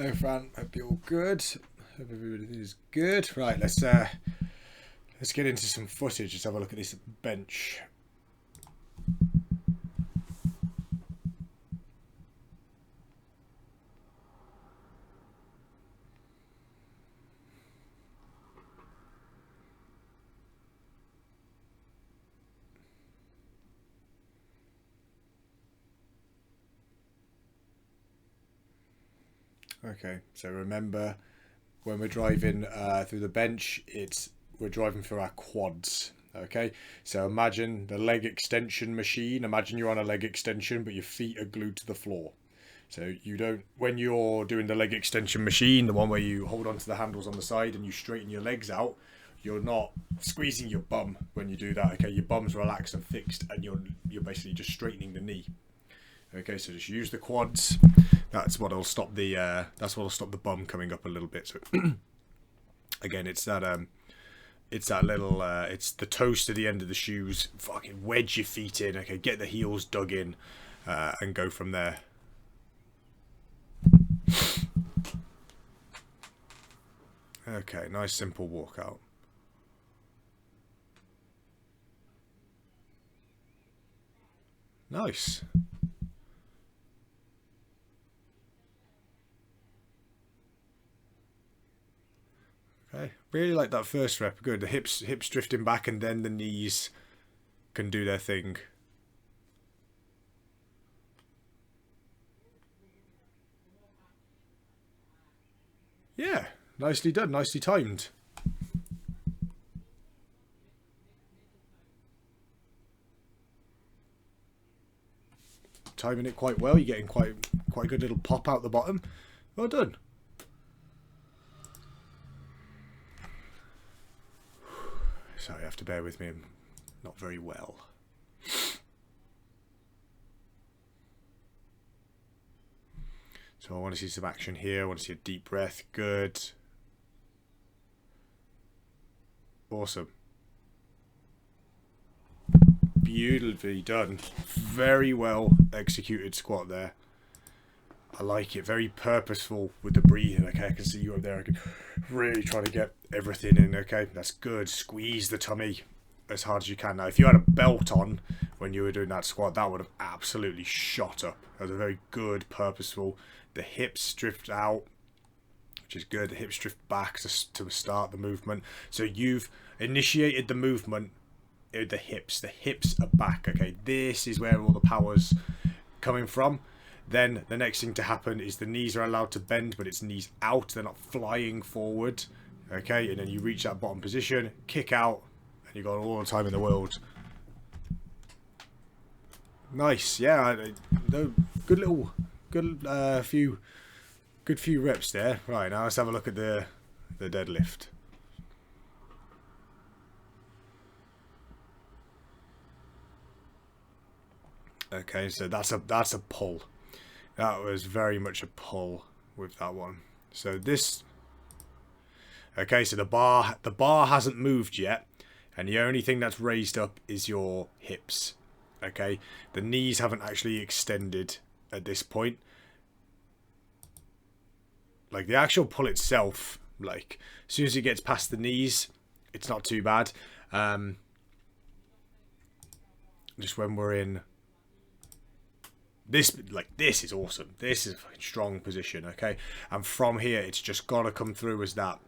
Hi Fran, hope you're all good. Hope everybody is good. Right, let's get into some footage. Let's have a look at this bench. Okay, so remember when we're driving through the bench, we're driving through our quads. Okay, so imagine the leg extension machine. Imagine you're on a leg extension, but your feet are glued to the floor. So you don't, when you're doing the leg extension machine, the one where you hold onto the handles on the side and you straighten your legs out, you're not squeezing your bum when you do that. Okay, your bum's relaxed and fixed, and you're basically just straightening the knee. Okay, so just use the quads. That's what'll stop the bum coming up a little bit. So again, it's that little it's the toes to the end of the shoes. Fucking wedge your feet in. Okay, get the heels dug in, and go from there. Okay, nice simple walkout. Nice. Okay, really like that first rep. Good. The hips drifting back, and then the knees can do their thing. Yeah, nicely done. Nicely timed. Timing it quite well. You're getting quite a good little pop out the bottom. Well done. Sorry, you have to bear with me. I'm not very well. So I want to see some action here. I want to see a deep breath. Good. Awesome. Beautifully done. Very well executed squat there. I like it. Very purposeful with the breathing. Okay, I can see you up there. I can really try to get everything in. Okay, that's good. Squeeze the tummy as hard as you can. Now, if you had a belt on when you were doing that squat, that would have absolutely shot up. That was a very good, purposeful. The hips drift out, which is good. The hips drift back to start the movement. So you've initiated the movement with the hips. The hips are back. Okay, this is where all the power's coming from. Then the next thing to happen is the knees are allowed to bend, but it's knees out. They're not flying forward. Okay, and then you reach that bottom position, kick out, and you've got all the time in the world. Nice, yeah. Good few reps there. Right, now let's have a look at the deadlift. Okay, so that's a pull. That was very much a pull with that one. So this, okay, so the bar hasn't moved yet, and the only thing that's raised up is your hips. Okay, the knees haven't actually extended at this point. Like the actual pull itself, like as soon as it gets past the knees, it's not too bad. Just when we're in this, like, this is awesome. This is a fucking strong position. Okay, and from here it's just gotta come through as that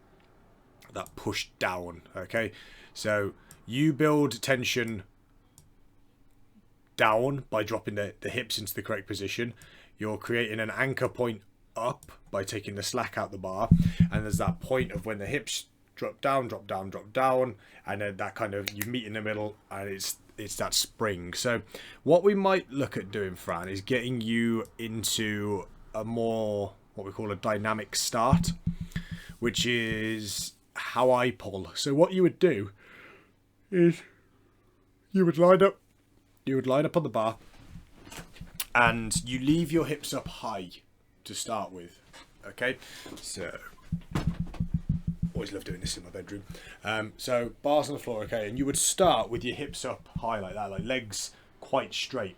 push down. Okay, so you build tension down by dropping the hips into the correct position. You're creating an anchor point up by taking the slack out the bar, and there's that point of when the hips drop down, and then that kind of, you meet in the middle, and it's that spring. So what we might look at doing, Fran, is getting you into a more, what we call a dynamic start, which is how I pull. So what you would do is you would line up on the bar, and you leave your hips up high to start with. Okay, so always love doing this in my bedroom. So bars on the floor. Okay, and you would start with your hips up high like that, like legs quite straight.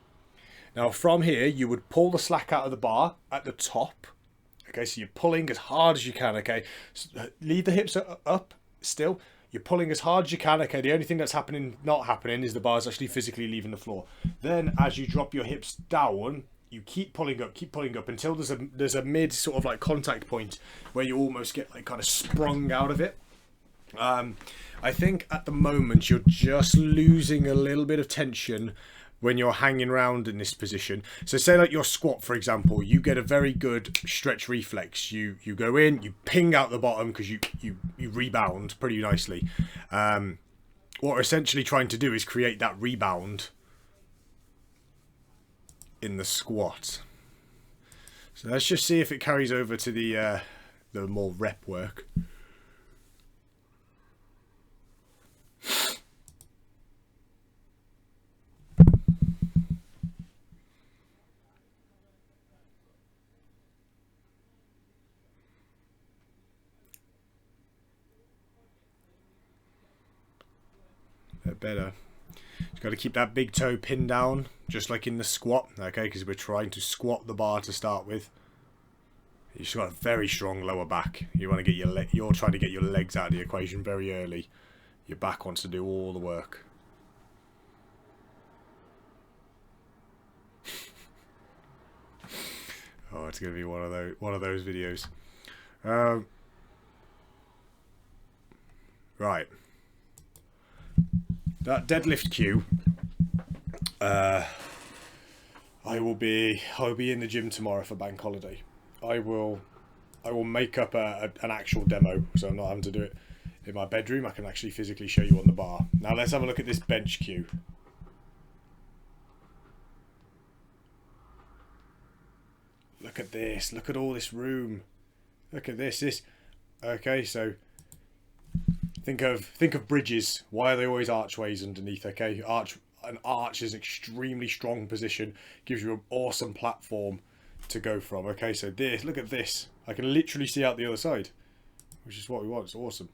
Now from here you would pull the slack out of the bar at the top. Okay, so you're pulling as hard as you can. Okay, leave the hips up still. You're pulling as hard as you can. Okay, the only thing that's not happening, is the bar's actually physically leaving the floor. Then, as you drop your hips down, you keep pulling up until there's a mid sort of like contact point where you almost get like kind of sprung out of it. I think at the moment you're just losing a little bit of tension when you're hanging around in this position. So say like your squat, for example, you get a very good stretch reflex. You go in, you ping out the bottom because you rebound pretty nicely. What we're essentially trying to do is create that rebound in the squat. So let's just see if it carries over to the more rep work. Better. Just got to keep that big toe pinned down, just like in the squat, okay? Because we're trying to squat the bar to start with. You've got a very strong lower back. You want to get you're trying to get your legs out of the equation very early. Your back wants to do all the work. Oh, it's gonna be one of those videos. Right. That deadlift cue. I'll be in the gym tomorrow for bank holiday. I will make up an actual demo, so I'm not having to do it in my bedroom. I can actually physically show you on the bar. Now let's have a look at this bench cue. Look at this. Look at all this room. Look at this. Okay, so think of bridges. Why are they always archways underneath? Okay, an arch is an extremely strong position. Gives you an awesome platform to go from. Okay, so look at this. I can literally see out the other side, which is what we want. It's awesome.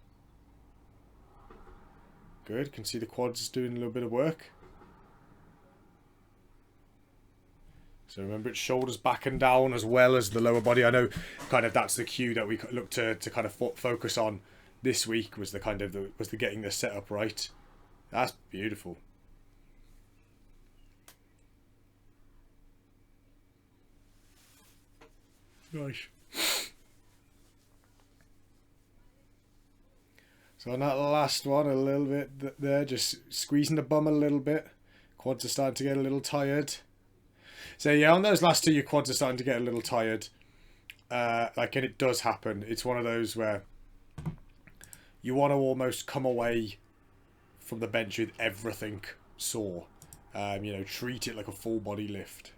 Good. Can see the quads doing a little bit of work. So remember, it's shoulders back and down as well as the lower body. I know kind of that's the cue that we look to kind of focus on this week, was the getting the setup right. That's beautiful. Nice. So on that last one, a little bit there, just squeezing the bum a little bit. Quads are starting to get a little tired. So yeah, on those last two, your quads are starting to get a little tired. And it does happen. It's one of those where you want to almost come away from the bench with everything sore. Treat it like a full body lift.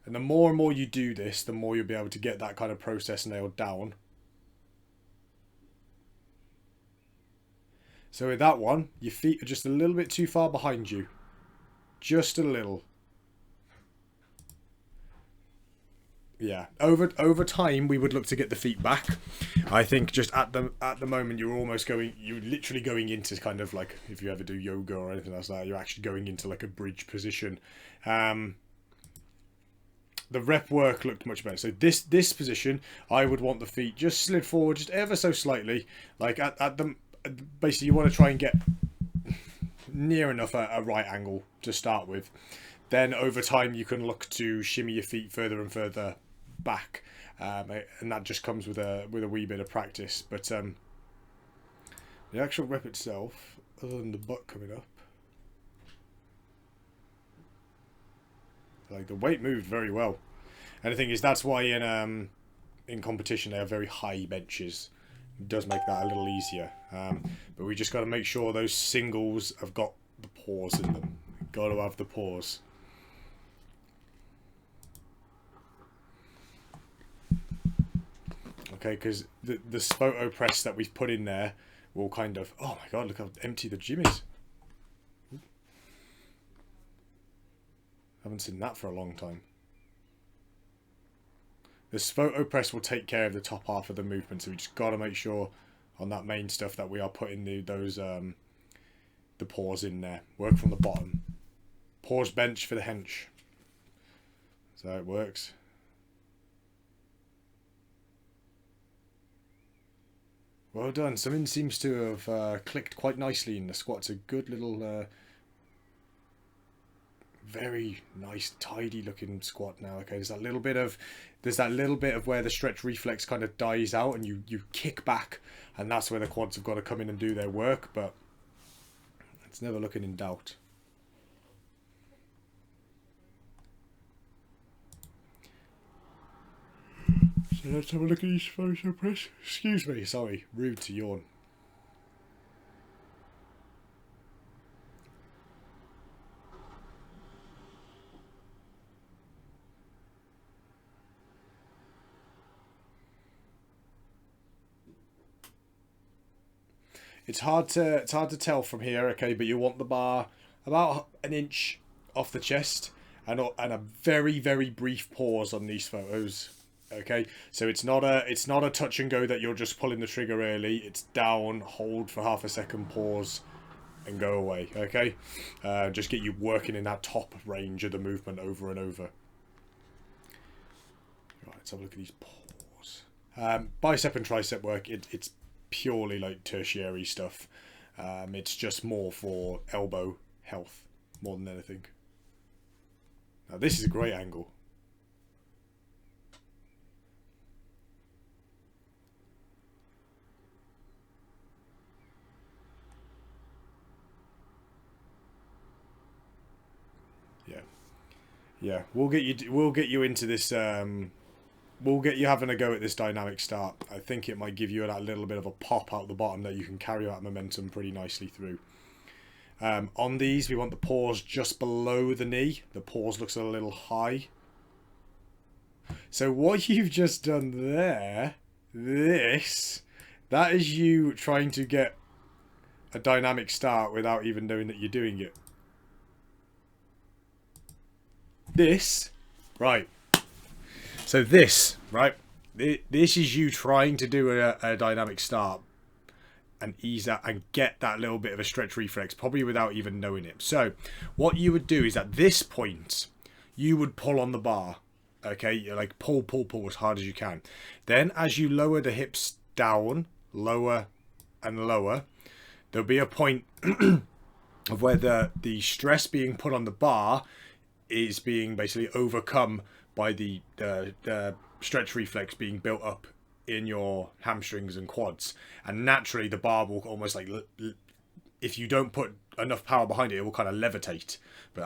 And the more and more you do this, the more you'll be able to get that kind of process nailed down. So with that one, your feet are just a little bit too far behind you. Just a little. Yeah, over time we would look to get the feet back. I think just at the moment you're literally going into kind of like, if you ever do yoga or anything like that, you're actually going into like a bridge position. The rep work looked much better. So this position, I would want the feet just slid forward just ever so slightly. Like basically you want to try and get near enough a right angle to start with. Then over time you can look to shimmy your feet further and further back, and that just comes with a wee bit of practice. But the actual rep itself, other than the butt coming up, like the weight moved very well. And the thing is, that's why in competition they have very high benches. It does make that a little easier. But we just got to make sure those singles have got the pause in them. Got to have the pause. Okay, because this photo press that we've put in there will kind of... Oh my god, look how empty the gym is. Haven't seen that for a long time. This photo press will take care of the top half of the movement, so we just got to make sure on that main stuff that we are putting the pause in there. Work from the bottom. Pause bench for the hench. So it works. Well done. Something seems to have clicked quite nicely in the squat. It's a good little, very nice, tidy looking squat now. Okay, there's that little bit of where the stretch reflex kind of dies out, and you kick back, and that's where the quads have got to come in and do their work. But it's never looking in doubt. So let's have a look at these photo press. Excuse me, sorry, rude to yawn. It's hard to tell from here, okay, but you want the bar about an inch off the chest, and a very, very brief pause on these photos. Okay, so it's not a touch and go that you're just pulling the trigger early. It's down, hold for half a second, pause, and go away. Okay, just get you working in that top range of the movement over and over. Right, let's have a look at these pause. Bicep and tricep work. It's purely like tertiary stuff. It's just more for elbow health more than anything. Now this is a great angle. Yeah, we'll get you into this. We'll get you having a go at this dynamic start. I think it might give you that little bit of a pop out the bottom that you can carry that momentum pretty nicely through. On these, we want the pause just below the knee. The pause looks a little high. So what you've just done there, that is you trying to get a dynamic start without even knowing that you're doing it. This, right. So this, right. This is you trying to do a dynamic start and ease out and get that little bit of a stretch reflex, probably without even knowing it. So what you would do is at this point, you would pull on the bar. Okay, you're like pull as hard as you can. Then as you lower the hips down, lower and lower, there'll be a point of where the stress being put on the bar is being basically overcome by the stretch reflex being built up in your hamstrings and quads, and naturally the bar will almost like, if you don't put enough power behind it, it will kind of levitate. But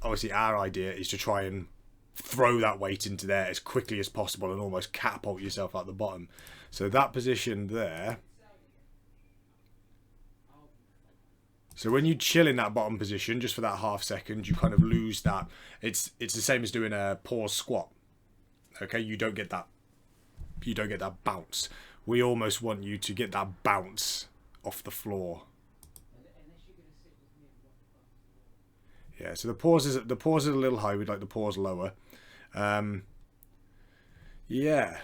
obviously our idea is to try and throw that weight into there as quickly as possible and almost catapult yourself out the bottom. So that position there. So when you chill in that bottom position, just for that half second, you kind of lose that. It's the same as doing a pause squat. Okay, you don't get that bounce. We almost want you to get that bounce off the floor. Yeah, so the pause is a little high. We'd like the pause lower. Yeah,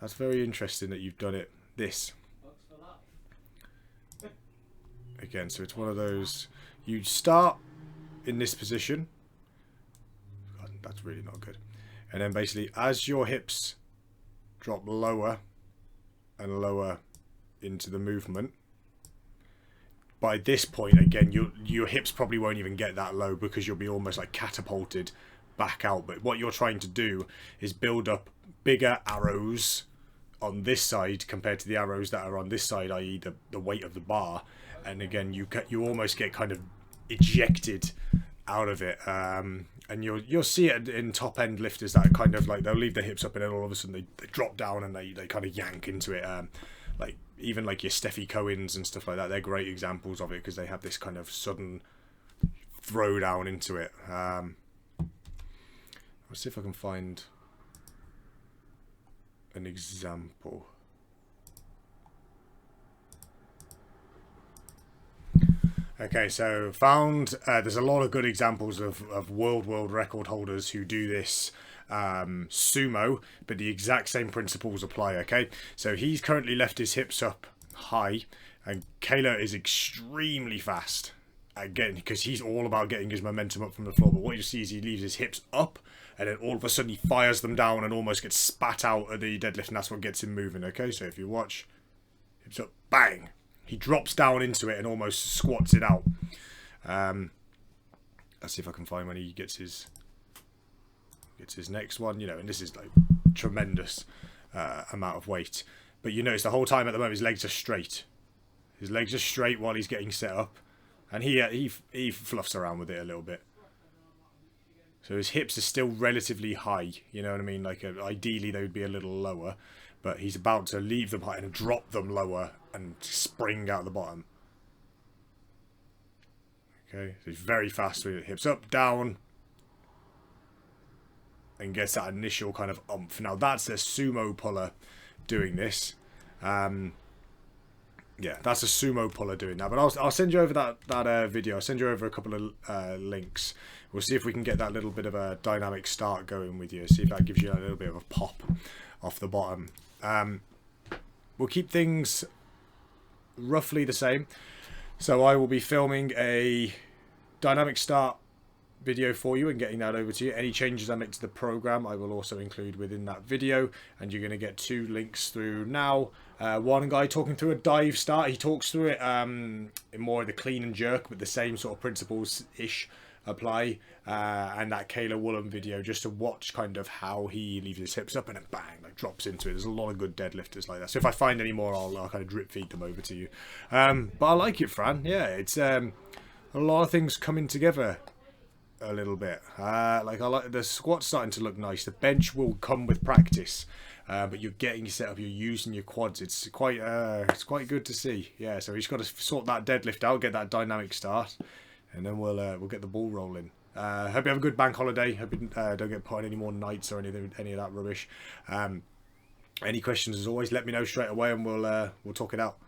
that's very interesting that you've done it. This. Again, so it's one of those, you start in this position. God, that's really not good. And then basically as your hips drop lower and lower into the movement, by this point, again, your hips probably won't even get that low because you'll be almost like catapulted back out. But what you're trying to do is build up bigger arrows on this side compared to the arrows that are on this side, i.e. the weight of the bar. And again, you almost get kind of ejected out of it, and you'll see it in top end lifters that kind of like they'll leave their hips up and then all of a sudden they drop down and they kind of yank into it. Like even like your Steffi Cohens and stuff like that, they're great examples of it because they have this kind of sudden throw down into it. Let's see if I can find an example. Okay, so found there's a lot of good examples of world record holders who do this sumo, but the exact same principles apply. Okay, so he's currently left his hips up high, and Kayla is extremely fast again because he's all about getting his momentum up from the floor. But what you see is he leaves his hips up, and then all of a sudden he fires them down and almost gets spat out of the deadlift, and that's what gets him moving. Okay, so if you watch, hips up, bang, he drops down into it and almost squats it out. Let's see if I can find when he gets his next one, you know, and this is like tremendous amount of weight. But you notice the whole time at the moment his legs are straight. His legs are straight while he's getting set up, and he fluffs around with it a little bit. So his hips are still relatively high, you know what I mean? Like ideally they would be a little lower, but he's about to leave them high and drop them lower and spring out the bottom. Okay, so he's very fast with it. Hips up, down, and gets that initial kind of oomph. Now that's a sumo puller doing this. Yeah, that's a sumo puller doing that. But I'll send you over that video. I'll send you over a couple of links. We'll see if we can get that little bit of a dynamic start going with you. See if that gives you a little bit of a pop off the bottom. We'll keep things roughly the same. So I will be filming a dynamic start video for you and getting that over to you. Any changes I make to the program I will also include within that video, and you're going to get 2 links through now. One guy talking through a dive start, he talks through it in more of the clean and jerk, but the same sort of principles ish apply, and that Kayla Woolham video just to watch kind of how he leaves his hips up and then bang, like drops into it. There's a lot of good deadlifters like that, so if I find any more I'll kind of drip feed them over to you. But I like it, Fran. Yeah, it's a lot of things coming together a little bit. Like I like the squat starting to look nice. The bench will come with practice, but you're getting set up, you're using your quads. It's quite good to see. Yeah, so he's got to sort that deadlift out, get that dynamic start, and then we'll get the ball rolling. Hope you have a good bank holiday. Hope you don't get put on any more nights or any of that rubbish. Any questions, as always, let me know straight away, and we'll talk it out.